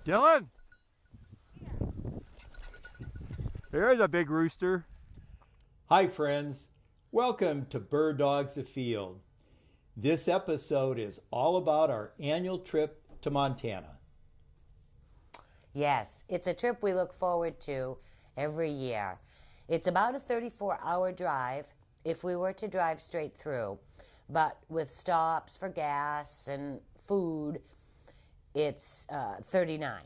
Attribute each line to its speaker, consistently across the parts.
Speaker 1: Dylan! There's a big rooster.
Speaker 2: Hi friends, welcome to Bird Dogs Afield. This episode is all about our annual trip to Montana.
Speaker 3: Yes, it's a trip we look forward to every year. It's about a 34-hour drive if we were to drive straight through, but with stops for gas and food, it's 39.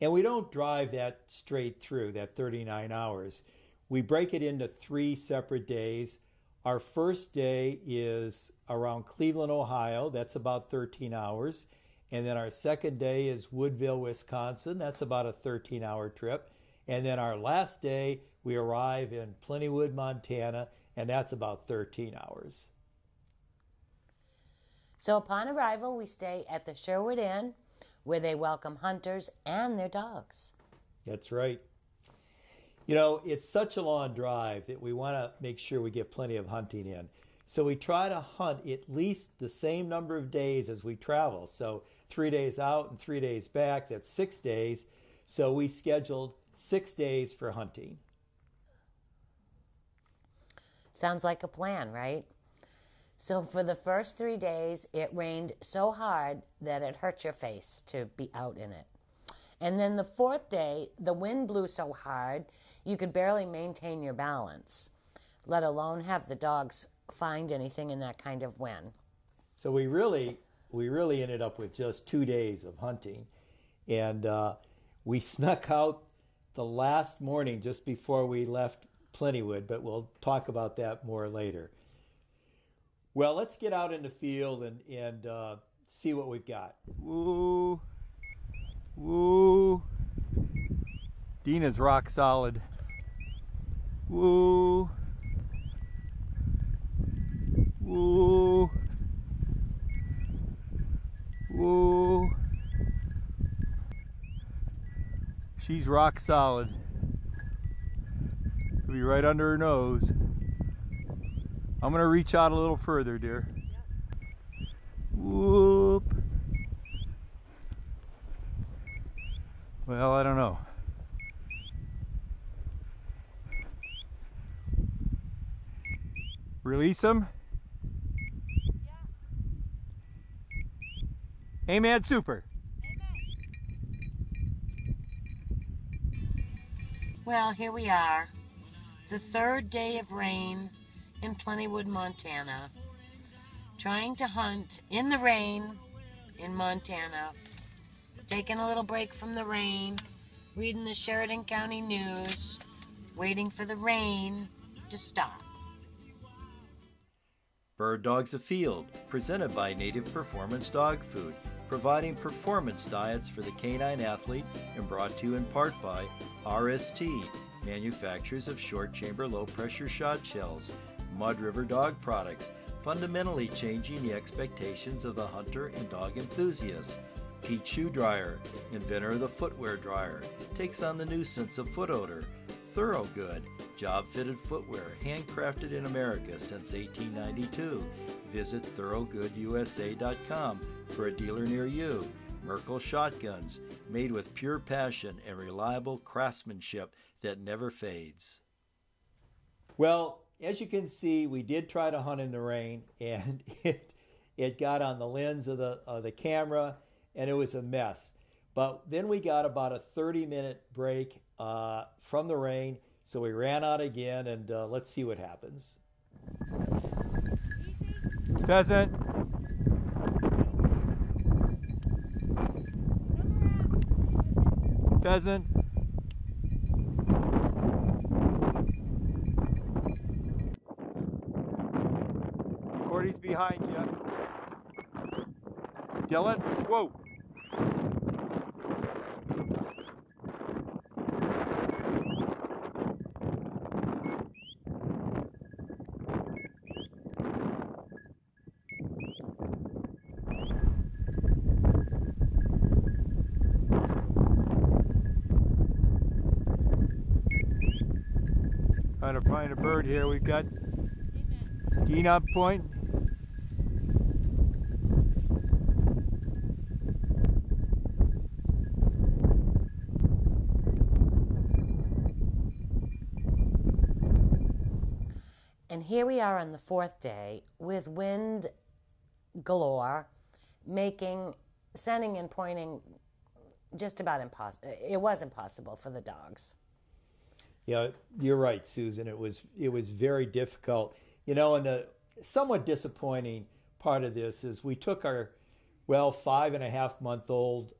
Speaker 2: And we don't drive that straight through, that 39 hours. We break it into 3 separate days. Our first day is around Cleveland, Ohio. That's about 13 hours. And then our second day is Woodville, Wisconsin. That's about a 13-hour trip. And then our last day, we arrive in Plentywood, Montana, and that's about 13 hours.
Speaker 3: So upon arrival, we stay at the Sherwood Inn, where they welcome hunters and their dogs.
Speaker 2: That's right. You know, it's such a long drive that we want to make sure we get plenty of hunting in. So we try to hunt at least the same number of days as we travel. So 3 days out and 3 days back, that's 6 days. So we scheduled 6 days for hunting.
Speaker 3: Sounds like a plan, right? So for the first 3 days, it rained so hard that it hurt your face to be out in it. And then the 4th day, the wind blew so hard, you could barely maintain your balance, let alone have the dogs find anything in that kind of wind.
Speaker 2: So we really ended up with just 2 days of hunting. And we snuck out the last morning just before we left Plentywood, but we'll talk about that more later. Well, let's get out in the field and see what we've got.
Speaker 1: Woo. Woo. Dina's rock solid. Woo. Woo. Woo. She's rock solid. It'll be right under her nose. I'm gonna reach out a little further, dear. Whoop. Well, I don't know. Release him? Yeah. Amen, super.
Speaker 3: Well, here we are, the 3rd day of rain in Plentywood, Montana, trying to hunt in the rain in Montana, taking a little break from the rain, reading the Sheridan County News, waiting for the rain to stop.
Speaker 2: Bird Dogs Afield, presented by Native Performance Dog Food, providing performance diets for the canine athlete and brought to you in part by RST, manufacturers of short chamber low pressure shot shells, Mud River Dog Products, fundamentally changing the expectations of the hunter and dog enthusiast. Pete Shoe Dryer, inventor of the footwear dryer, takes on the nuisance of foot odor. Thorogood, job-fitted footwear, handcrafted in America since 1892. Visit thoroughgoodusa.com for a dealer near you. Merkel Shotguns, made with pure passion and reliable craftsmanship that never fades. Well, as you can see, we did try to hunt in the rain, and it got on the lens of the camera, and it was a mess. But then we got about a 30-minute break from the rain, so we ran out again, and let's see what happens.
Speaker 1: Pheasant. Pheasant. Cordy's behind you. Dylan, whoa. Trying to find a bird here. We've got Dina Point.
Speaker 3: And here we are on the fourth day with wind galore, sending and pointing just about impossible. It was impossible for the dogs.
Speaker 2: Yeah, you're right, Susan. It was very difficult. You know, and the somewhat disappointing part of this is we took our, 5.5-month-old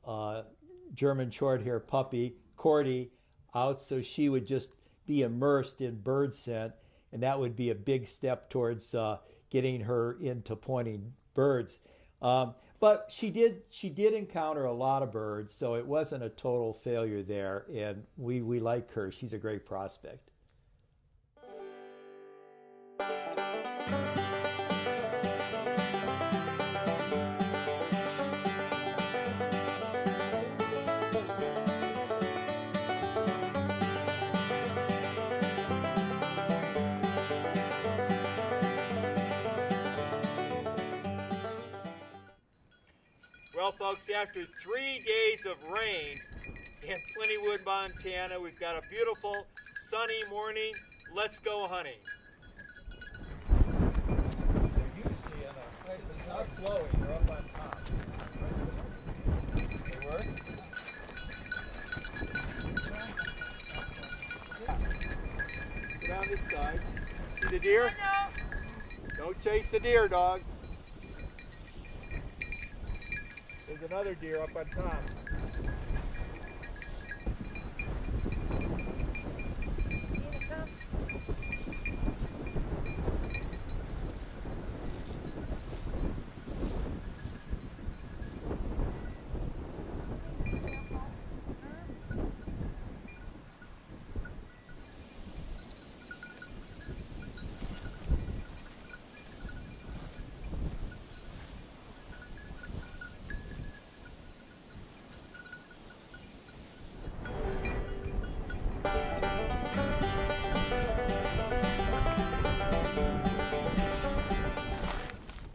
Speaker 2: German Shorthair puppy, Cordy, out so she would just be immersed in bird scent, and that would be a big step towards getting her into pointing birds. But she did encounter a lot of birds, so it wasn't a total failure there, and we like her. She's a great prospect.
Speaker 1: Well, folks, after 3 days of rain in Plentywood, Montana, we've got a beautiful sunny morning. Let's go hunting. Usually, it's not flowing. They're up on top. They work? Get on this side. See the deer? Don't chase the deer, dog. There's another deer up on top.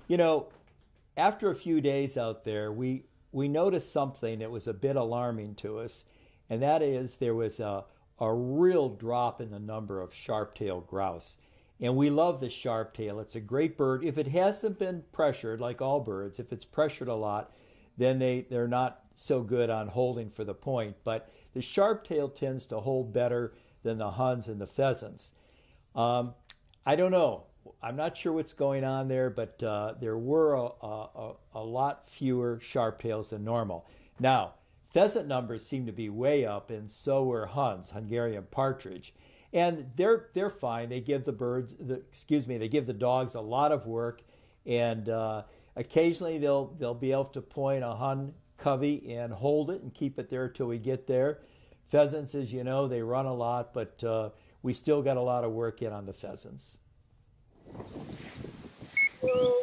Speaker 2: You know, after a few days out there, we noticed something that was a bit alarming to us, and that is there was a real drop in the number of sharp-tailed grouse. And we love the sharp-tail. It's a great bird. If it hasn't been pressured, like all birds, if it's pressured a lot, then they're not so good on holding for the point. But the sharp-tail tends to hold better than the huns and the pheasants. I don't know. I'm not sure what's going on there, but there were a lot fewer sharp-tails than normal. Now, pheasant numbers seem to be way up, and so were huns, Hungarian partridge. And they're fine. They give they give the dogs a lot of work, and occasionally they'll be able to point a hun covey and hold it and keep it there till we get there. Pheasants, as you know, they run a lot, but we still got a lot of work in on the pheasants.
Speaker 1: Whoa.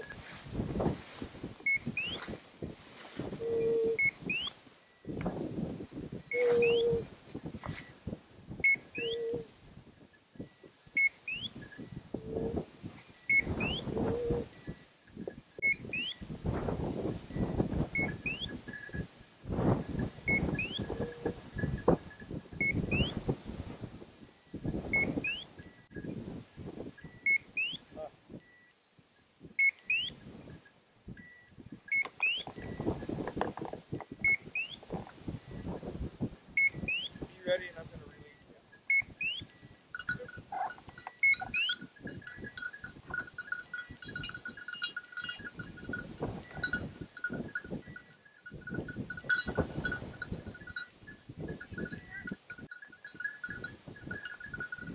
Speaker 1: Ready, and I'm going to release you.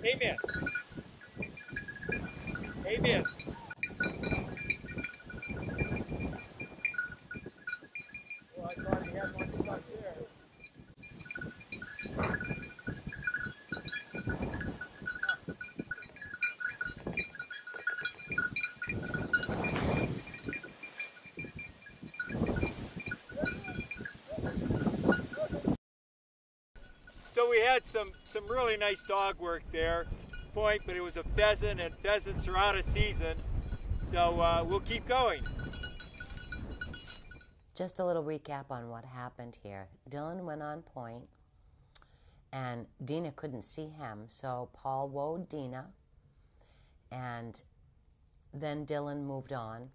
Speaker 1: Amen. Amen. Well, I thought he had one stuck there. So we had some really nice dog work there, but it was a pheasant, and pheasants are out of season, so we'll keep going.
Speaker 3: Just a little recap on what happened here. Dylan went on point, and Dina couldn't see him, so Paul wowed Dina, and then Dylan moved on.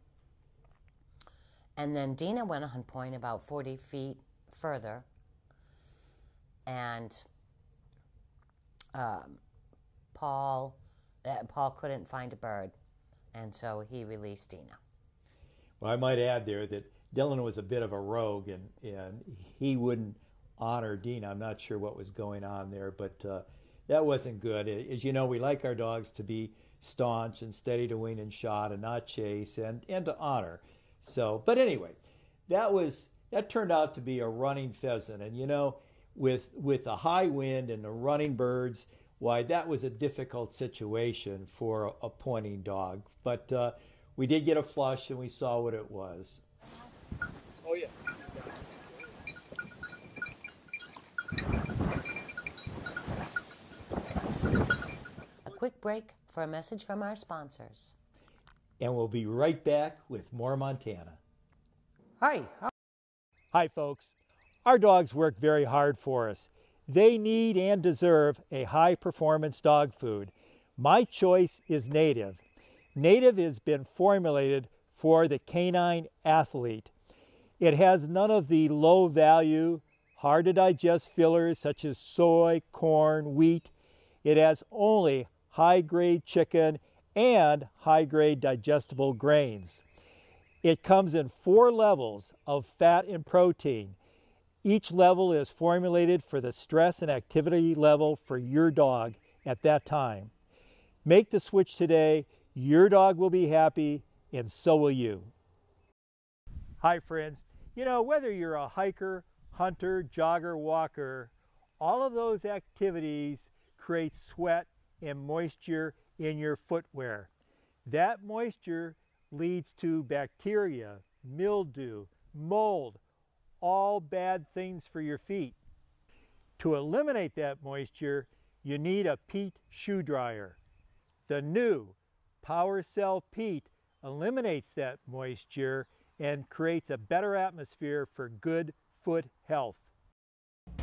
Speaker 3: And then Dina went on point about 40 feet further. And Paul couldn't find a bird, and so he released Dina.
Speaker 2: Well, I might add there that Dylan was a bit of a rogue, and he wouldn't honor Dina. I'm not sure what was going on there, but that wasn't good. As you know, we like our dogs to be staunch and steady to wing and shot and not chase and to honor. So, but anyway, that turned out to be a running pheasant, and you know, with the high wind and the running birds, why that was a difficult situation for a pointing dog. But we did get a flush, and we saw what it was.
Speaker 1: Oh yeah.
Speaker 3: A quick break for a message from our sponsors.
Speaker 2: And we'll be right back with more Montana.
Speaker 4: Hi.
Speaker 2: Hi, folks. Our dogs work very hard for us. They need and deserve a high-performance dog food. My choice is Native. Native has been formulated for the canine athlete. It has none of the low-value, hard-to-digest fillers such as soy, corn, wheat. It has only high-grade chicken and high-grade digestible grains. It comes in 4 levels of fat and protein. Each level is formulated for the stress and activity level for your dog at that time. Make the switch today. Your dog will be happy, and so will you. Hi, friends. You know, whether you're a hiker, hunter, jogger, walker, all of those activities create sweat and moisture in your footwear. That moisture leads to bacteria, mildew, mold, all bad things for your feet. To eliminate that moisture, you need a peat shoe dryer. The new PowerCell Peat eliminates that moisture and creates a better atmosphere for good foot health.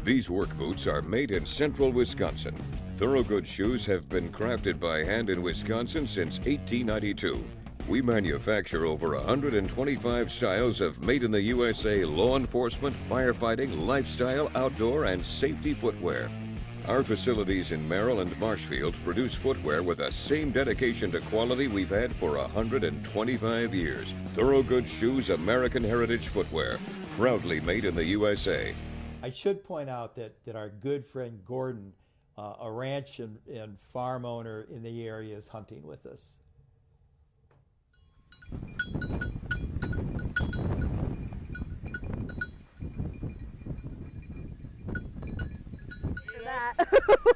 Speaker 5: These work boots are made in central Wisconsin. Thorogood shoes have been crafted by hand in Wisconsin since 1892. We manufacture over 125 styles of made in the USA law enforcement, firefighting, lifestyle, outdoor, and safety footwear. Our facilities in Merrill and Marshfield produce footwear with the same dedication to quality we've had for 125 years. Thorogood Shoes American Heritage Footwear, proudly made in the USA.
Speaker 2: I should point out that our good friend Gordon, a ranch and farm owner in the area, is hunting with us.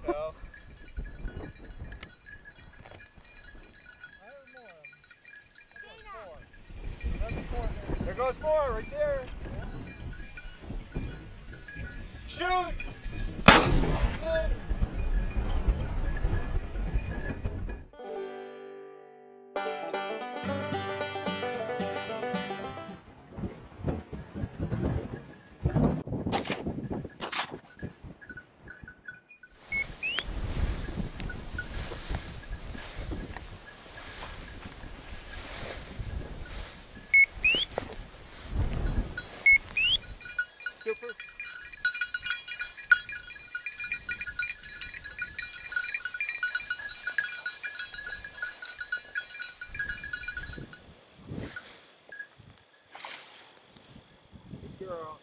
Speaker 1: No. There goes 4 right there. Shoot! Super. Good girl.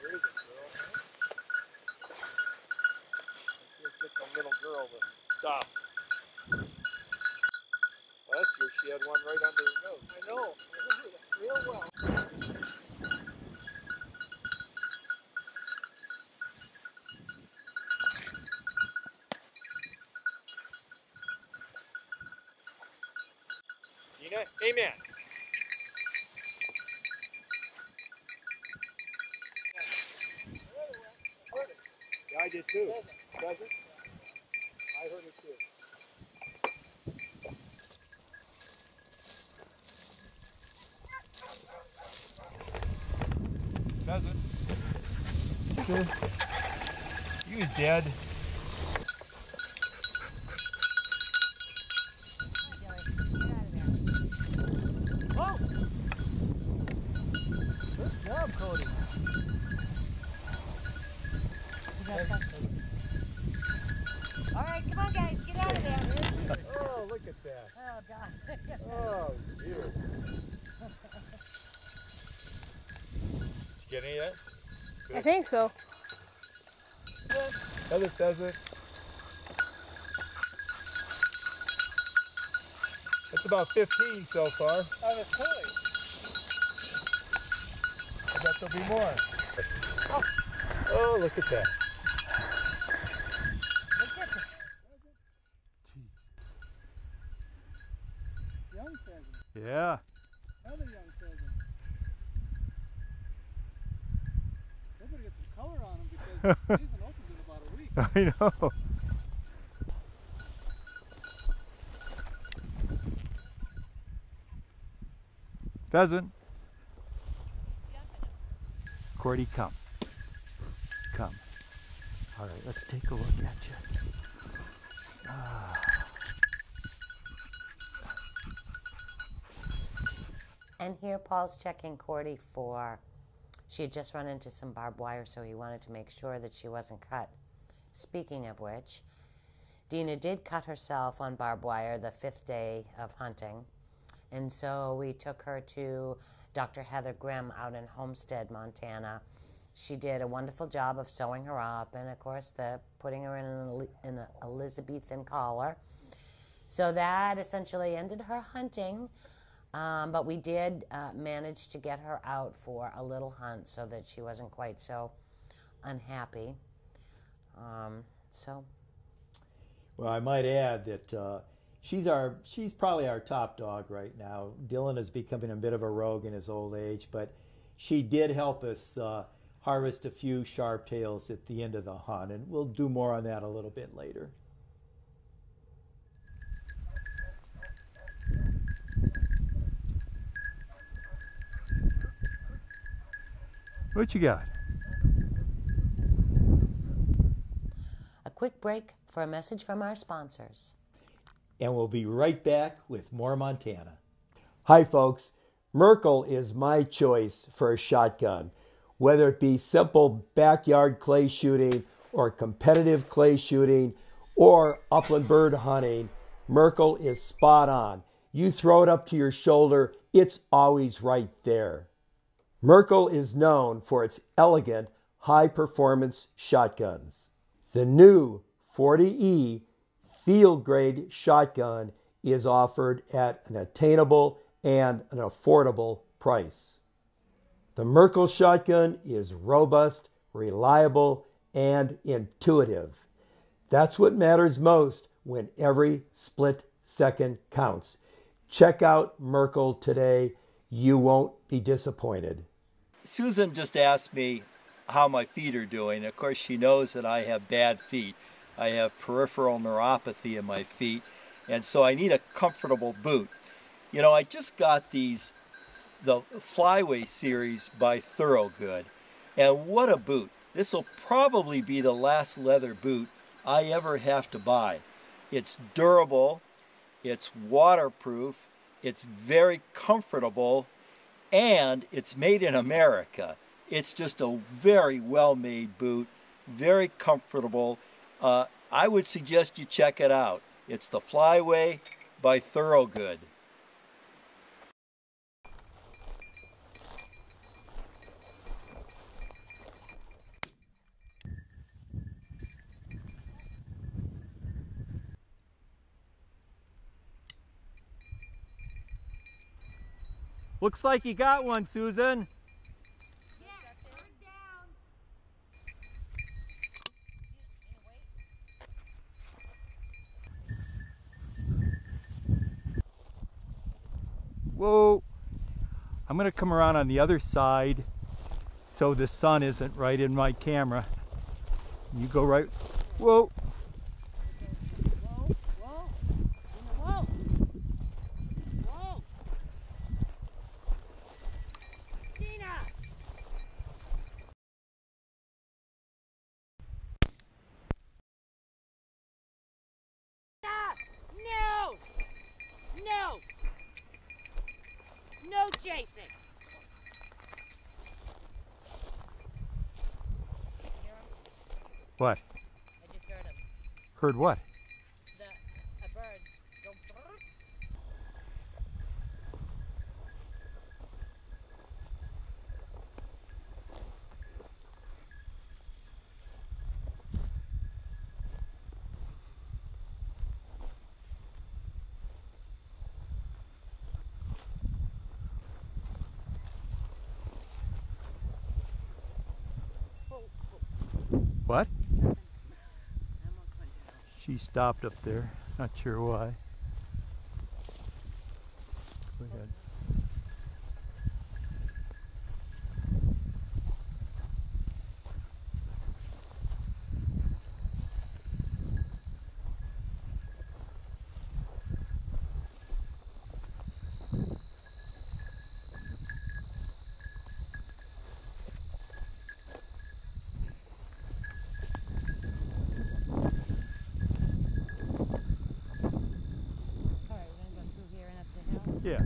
Speaker 1: There is a girl. Let's get the little girl to stop. Last year she had one right under her nose. I know. I remember that real well. Nina, amen. Yeah, I did too. Does it? I heard it too. Does it? He's dead.
Speaker 3: Whoa!
Speaker 1: Good job, Cody.
Speaker 3: All right, come on, guys, get out of there.
Speaker 1: Oh, look at that.
Speaker 3: Oh, God.
Speaker 1: Oh, dear. Did you get any of that?
Speaker 4: I think so.
Speaker 1: Other pheasant. That's about 15 so far. Oh, that's totally. I bet there'll be more. Oh, look at that.
Speaker 4: Young pheasant.
Speaker 1: Yeah.
Speaker 4: Another young pheasant. They better get some color on them because the season opens in about a week.
Speaker 1: I know. Pheasant. Cordy, come. Come. All right, let's take a look at you. Ah.
Speaker 3: And here Paul's checking Cordy for, she had just run into some barbed wire, so he wanted to make sure that she wasn't cut. Speaking of which, Dina did cut herself on barbed wire the 5th day of hunting. And so we took her to Dr. Heather Grimm out in Homestead, Montana. She did a wonderful job of sewing her up and, of course, putting her in an Elizabethan collar. So that essentially ended her hunting. But we did manage to get her out for a little hunt so that she wasn't quite so unhappy.
Speaker 2: Well, I might add that she's probably our top dog right now. Dylan is becoming a bit of a rogue in his old age, but she did help us harvest a few sharp tails at the end of the hunt, and we'll do more on that a little bit later.
Speaker 1: What you got?
Speaker 3: A quick break for a message from our sponsors.
Speaker 2: And we'll be right back with more Montana. Hi folks, Merkel is my choice for a shotgun. Whether it be simple backyard clay shooting or competitive clay shooting or upland bird hunting, Merkel is spot on. You throw it up to your shoulder, it's always right there. Merkel is known for its elegant, high-performance shotguns. The new 40E field-grade shotgun is offered at an attainable and an affordable price. The Merkel shotgun is robust, reliable, and intuitive. That's what matters most when every split second counts. Check out Merkel today. You won't be disappointed. Susan just asked me how my feet are doing. Of course, she knows that I have bad feet. I have peripheral neuropathy in my feet, and so I need a comfortable boot. You know, I just got the Flyway series by Thorogood, and what a boot. This will probably be the last leather boot I ever have to buy. It's durable, it's waterproof, it's very comfortable, and it's made in America. It's just a very well-made boot, very comfortable. I would suggest you check it out. It's the Flyway by Thorogood.
Speaker 1: Looks like you got one, Susan. Whoa. I'm going to come around on the other side so the sun isn't right in my camera. You go right. Whoa.
Speaker 6: What?
Speaker 3: I just heard him.
Speaker 6: Heard what?
Speaker 3: A bird go brrr.
Speaker 6: What?
Speaker 3: I almost went down.
Speaker 6: She stopped up there. Not sure why. Go ahead.
Speaker 3: Alright, we're gonna go through here and up the hill.
Speaker 6: Yeah.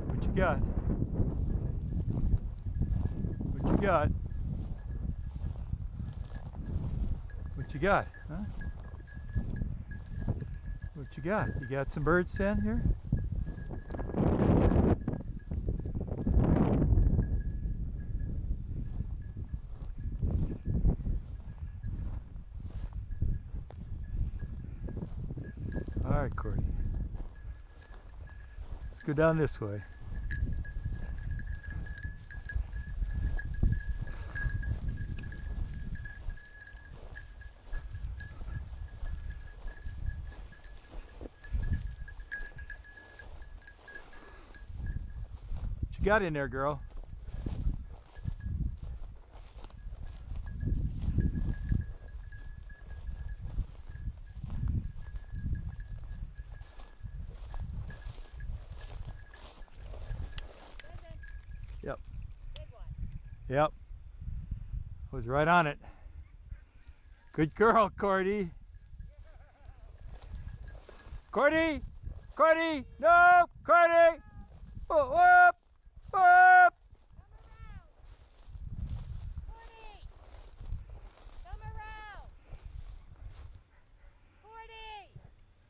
Speaker 6: What you got? What you got? What you got? Huh? What you got? You got some birds down here? All right, Cordy. Let's go down this way. What you got in there, girl? Yep. Yep. I was right on it. Good girl, Cordy. Cordy! Cordy! No! Cordy! Oh, up! Up!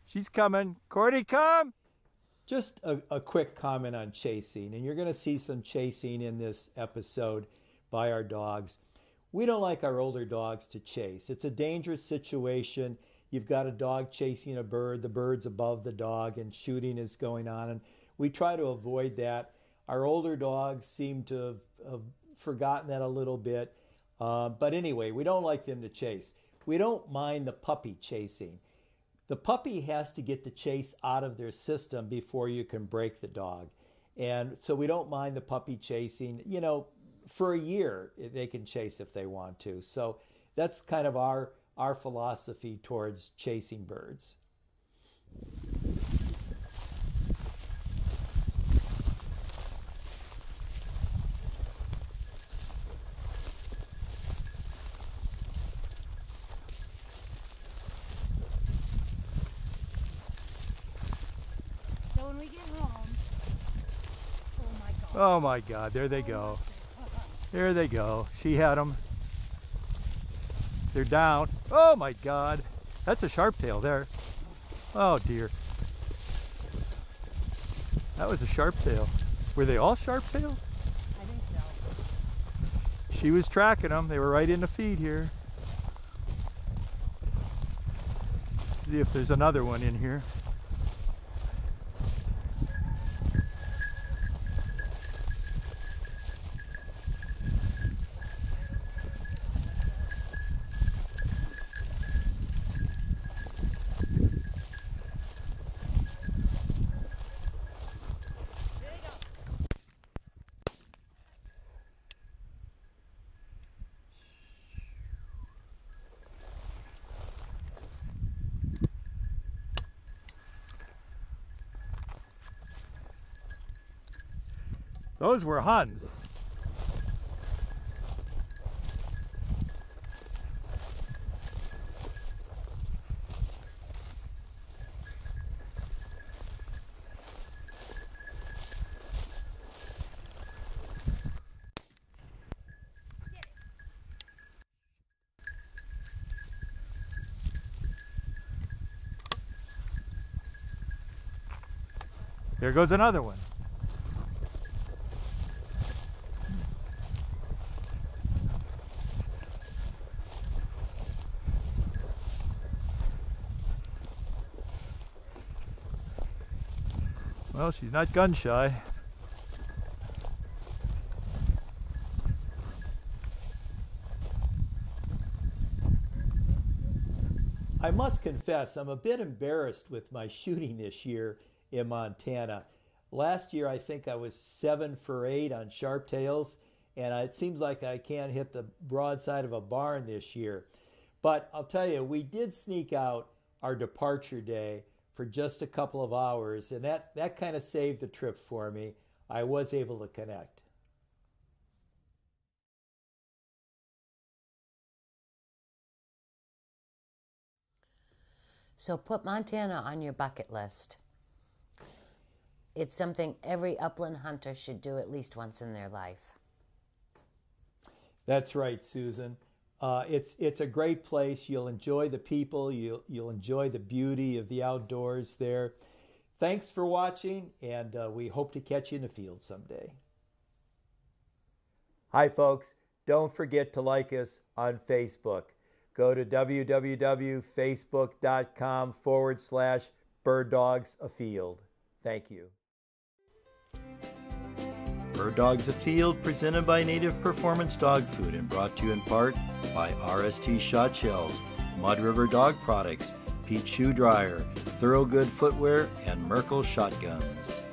Speaker 6: She's coming. Cordy, come!
Speaker 2: Just a quick comment on chasing, and you're going to see some chasing in this episode by our dogs. We don't like our older dogs to chase. It's a dangerous situation. You've got a dog chasing a bird, the bird's above the dog, and shooting is going on, and we try to avoid that. Our older dogs seem to have forgotten that a little bit, but anyway, we don't like them to chase. We don't mind the puppy chasing. The puppy has to get the chase out of their system before you can break the dog. And so we don't mind the puppy chasing. You know, for a year, they can chase if they want to. So that's kind of our philosophy towards chasing birds.
Speaker 3: So when we get home, oh my God.
Speaker 6: Oh my God, there they go. There they go. She had them. They're down. Oh my God. That's a sharp tail there. Oh dear. That was a sharp tail. Were they all sharp tails?
Speaker 3: I think so.
Speaker 6: She was tracking them. They were right in the feed here. Let's see if there's another one in here. Those were Huns. Here goes another one. Well, she's not gun shy.
Speaker 2: I must confess, I'm a bit embarrassed with my shooting this year in Montana. Last year, I think I was 7 for 8 on sharptails, and it seems like I can't hit the broadside of a barn this year. But I'll tell you, we did sneak out our departure day for just a couple of hours, and that kind of saved the trip for me. I was able to connect.
Speaker 3: So put Montana on your bucket list. It's something every upland hunter should do at least once in their life.
Speaker 2: That's right, Susan. It's a great place. You'll enjoy the people. You'll enjoy the beauty of the outdoors there. Thanks for watching, and we hope to catch you in the field someday. Hi, folks. Don't forget to like us on Facebook. Go to www.facebook.com/Bird Dogs Afield. Thank you. Bird Dogs Afield, presented by Native Performance Dog Food and brought to you in part by RST Shot Shells, Mud River Dog Products, Pete Shoe Dryer, Thorogood Footwear, and Merkel Shotguns.